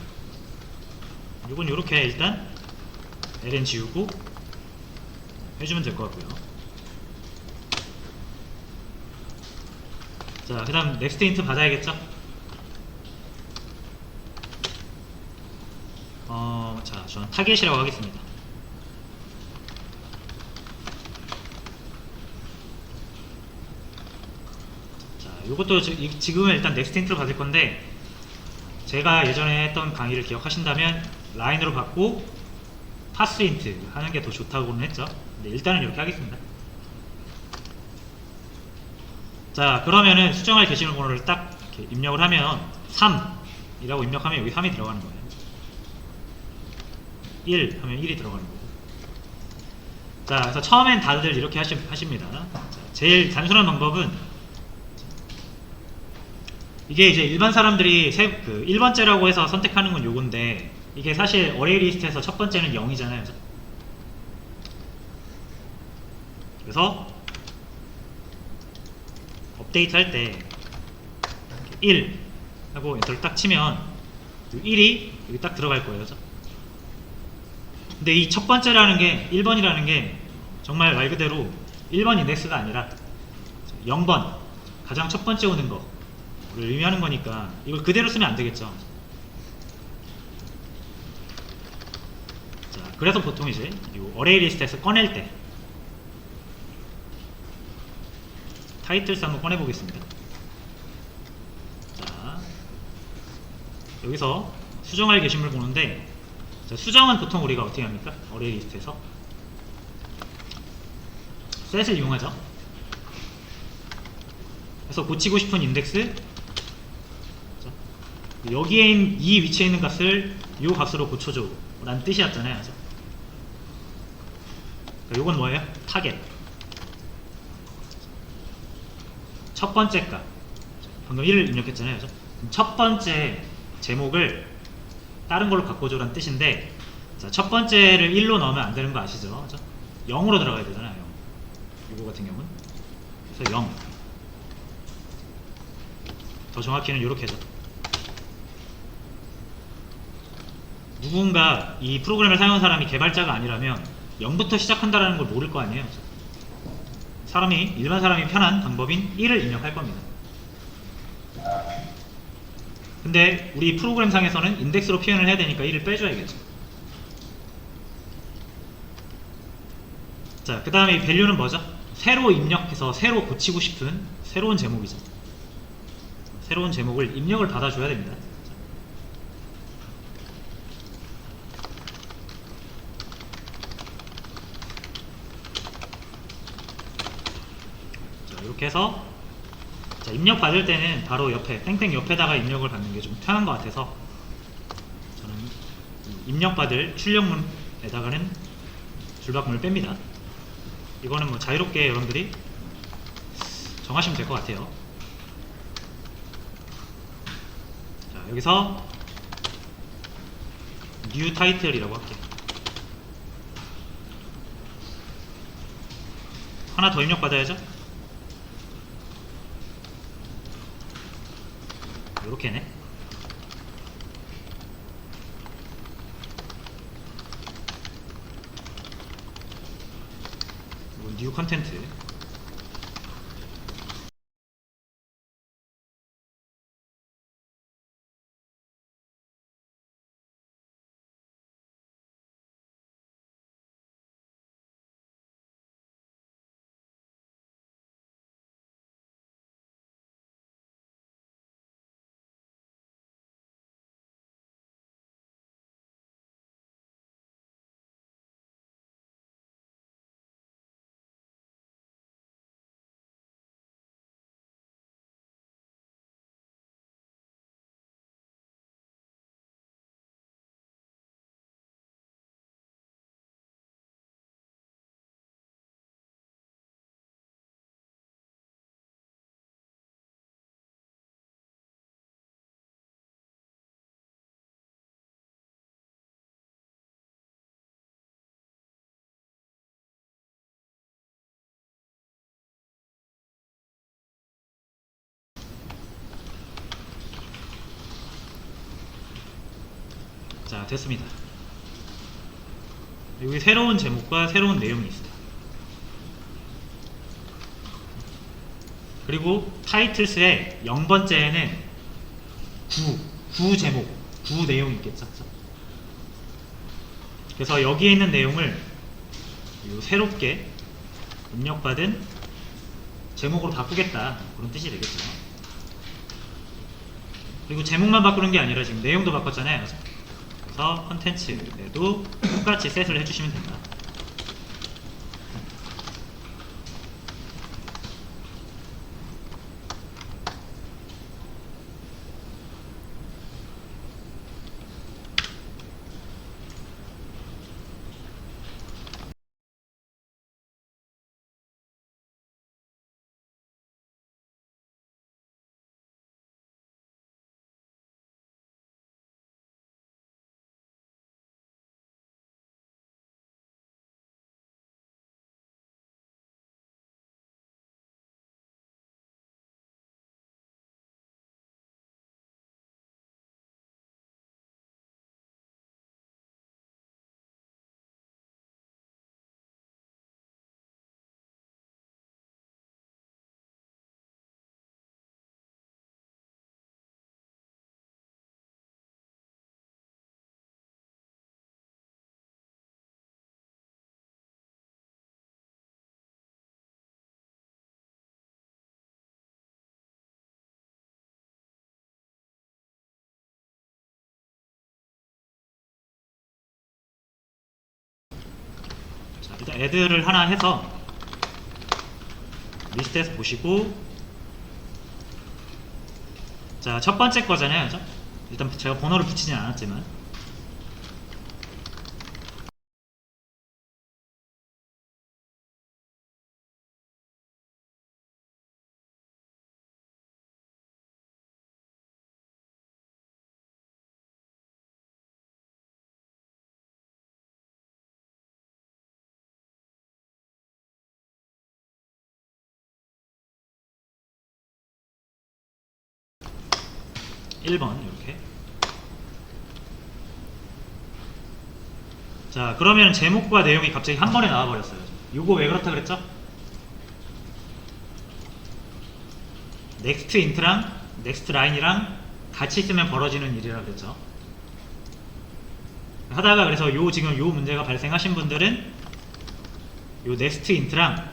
요건 요렇게 일단 ln 지우고 해주면 될 것 같고요. 자, 그 다음 넥스트 인트 받아야겠죠? 자, 저는 타겟이라고 하겠습니다. 자, 요것도 지금은 일단 넥스트 인트로 받을 건데 제가 예전에 했던 강의를 기억하신다면 라인으로 받고 파스 인트 하는 게 더 좋다고는 했죠. 근데 일단은 이렇게 하겠습니다. 자, 그러면은 수정할 게시물 번호를 딱 이렇게 입력을 하면 3이라고 입력하면 여기 3이 들어가는 거예요. 1 하면 1이 들어가는 거고. 자, 그래서 처음엔 다들 이렇게 하십니다. 자, 제일 단순한 방법은 이게 이제 일반 사람들이 1번째라고 해서 선택하는 건 요건데 이게 사실 어레이 리스트에서 첫 번째는 0이잖아요. 그래서 업데이트 할 때 1 하고 엔터를 딱 치면 1이 여기 딱 들어갈 거예요. 근데 이 첫 번째라는 게 1번이라는 게 정말 말 그대로 1번 인덱스가 아니라 0번 가장 첫 번째 오는 거를 의미하는 거니까 이걸 그대로 쓰면 안 되겠죠. 자, 그래서 보통 이제 이 어레이 리스트에서 꺼낼 때 타이틀스 한번 꺼내 보겠습니다. 자, 여기서 수정할 게시물 보는데 자, 수정은 보통 우리가 어떻게 합니까? 어레이 리스트에서 셋을 이용하죠. 그래서 고치고 싶은 인덱스 자, 여기에 이 위치에 있는 값을 이 값으로 고쳐줘 라는 뜻이었잖아요. 그래서 요건 뭐예요? 타겟. 첫 번째 값 방금 1을 입력했잖아요. 그래서 첫 번째 제목을 다른 걸로 바꿔줘라는 뜻인데 자, 첫 번째를 1로 넣으면 안 되는 거 아시죠? 그렇죠? 0으로 들어가야 되잖아요. 이거 같은 경우는 그래서 0. 더 정확히는 이렇게 하죠. 누군가 이 프로그램을 사용한 사람이 개발자가 아니라면 0부터 시작한다는 걸 모를 거 아니에요. 일반 사람이 편한 방법인 1을 입력할 겁니다. 근데 우리 프로그램 상에서는 인덱스로 표현을 해야 되니까 1을 빼줘야겠죠. 자, 그 다음에 이 밸류는 뭐죠? 새로 입력해서 새로 고치고 싶은 새로운 제목이죠. 새로운 제목을 입력을 받아줘야 됩니다. 자, 이렇게 해서 자, 입력 받을 때는 바로 옆에 땡땡 옆에다가 입력을 받는 게 좀 편한 것 같아서 저는 입력 받을 출력문에다가는 줄바꿈을 뺍니다. 이거는 뭐 자유롭게 여러분들이 정하시면 될 것 같아요. 자, 여기서 new title이라고 할게요. 하나 더 입력받아야죠. 요렇게네. new 컨텐트. 자, 됐습니다. 여기 새로운 제목과 새로운 내용이 있어요. 그리고 타이틀스의 0번째에는 구 제목, 구 내용이 있겠죠. 그래서 여기에 있는 내용을 요 새롭게 입력받은 제목으로 바꾸겠다, 그런 뜻이 되겠죠. 그리고 제목만 바꾸는 게 아니라 지금 내용도 바꿨잖아요. 그래서 컨텐츠에도 똑같이 셋을 해주시면 된다. 자, 일단 애드를 하나 해서 리스트에서 보시고, 자, 첫 번째 거잖아요. 그죠? 일단 제가 번호를 붙이진 않았지만, (1번) 이렇게. 자, 그러면 제목과 내용이 갑자기 한 번에 나와버렸어요. 요거 왜 그렇다 그랬죠? 넥스트 인트랑 넥스트 라인이랑 같이 있으면 벌어지는 일이라 그랬죠. 하다가 그래서 지금 요 문제가 발생하신 분들은 요 넥스트 인트랑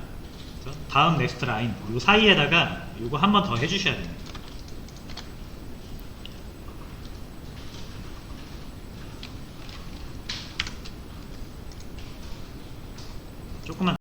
다음 넥스트 라인 요 사이에다가 요거 한 번 더 해주셔야 됩니다. 조금만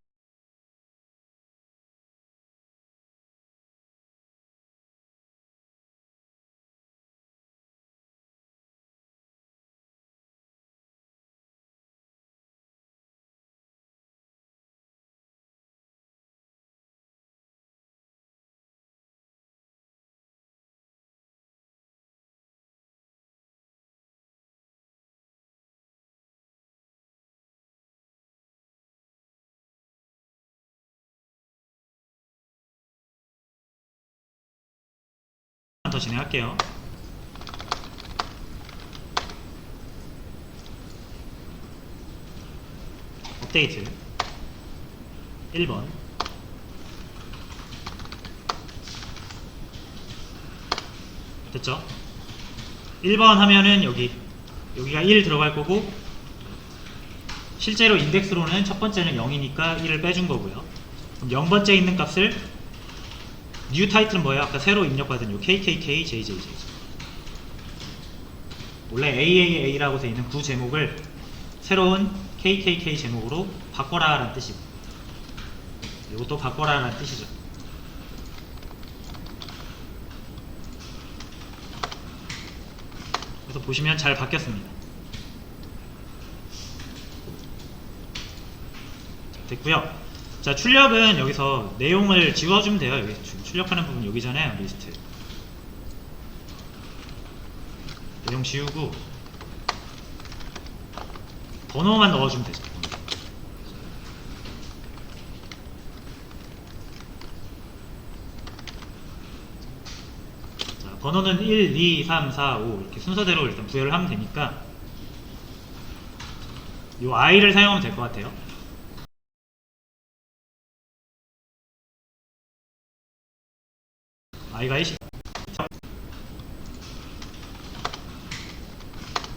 더 진행할게요. 업데이트 1번, 됐죠? 1번 하면은 여기가 1 들어갈 거고, 실제로 인덱스로는 첫 번째는 0이니까 1을 빼준 거고요. 그럼 0번째 있는 값을 뉴 타이틀은 뭐예요? 아까 새로 입력받은 요 KKK JJJ. 원래 AAA라고 돼 있는 구 제목을 새로운 KKK 제목으로 바꿔라 라는 뜻이고, 이것도 바꿔라 라는 뜻이죠. 그래서 보시면 잘 바뀌었습니다. 됐고요. 자, 출력은 여기서 내용을 지워주면 돼요. 여기 출력하는 부분 여기잖아요. 리스트 내용 지우고 번호만 넣어주면 되죠. 자, 번호는 1, 2, 3, 4, 5 이렇게 순서대로 일단 부여를 하면 되니까 이 i를 사용하면 될 것 같아요. i가 1.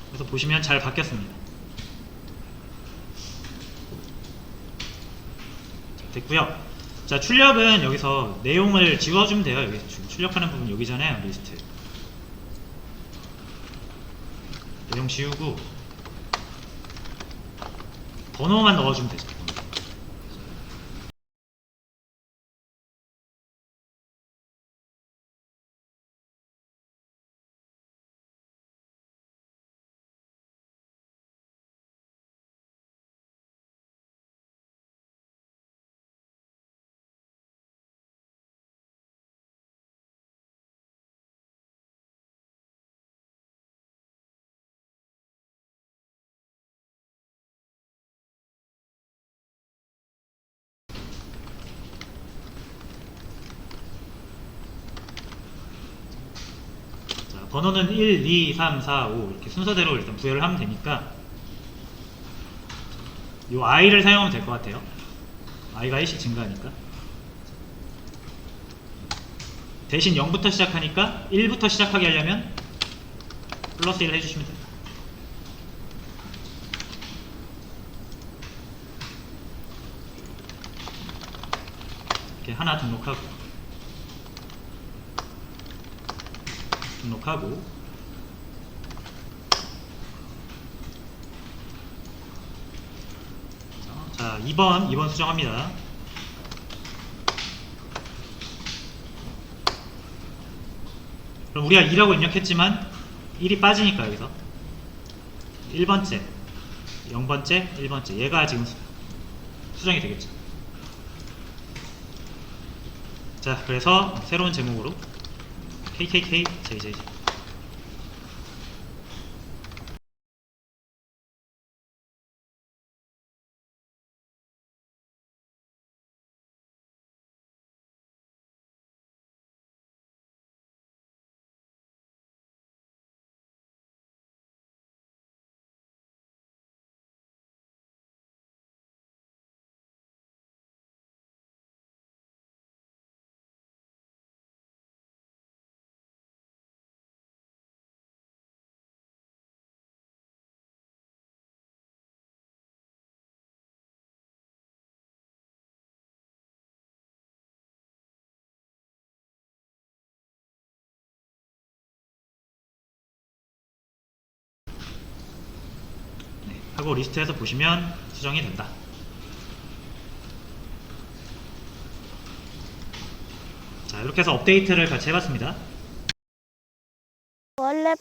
그래서 보시면 잘 바뀌었습니다. 됐고요. 자, 출력은 여기서 내용을 지워주면 돼요. 여기 출력하는 부분 여기잖아요. 리스트 내용 지우고 번호만 넣어주면 되죠. 번호는 1, 2, 3, 4, 5 이렇게 순서대로 일단 부여를 하면 되니까 이 i를 사용하면 될 것 같아요. i가 1씩 증가하니까. 대신 0부터 시작하니까 1부터 시작하게 하려면 플러스 1 해주시면 됩니다. 이렇게 하나 등록하고 자, 2번 수정합니다. 그럼 우리가 2라고 입력했지만 1이 빠지니까 여기서 1번째, 0번째, 1번째 얘가 지금 수정이 되겠죠. 자, 그래서 새로운 제목으로 KKK JJJ. 하고 리스트에서 보시면 수정이 된다. 자, 이렇게 해서 업데이트를 같이 해봤습니다. 원래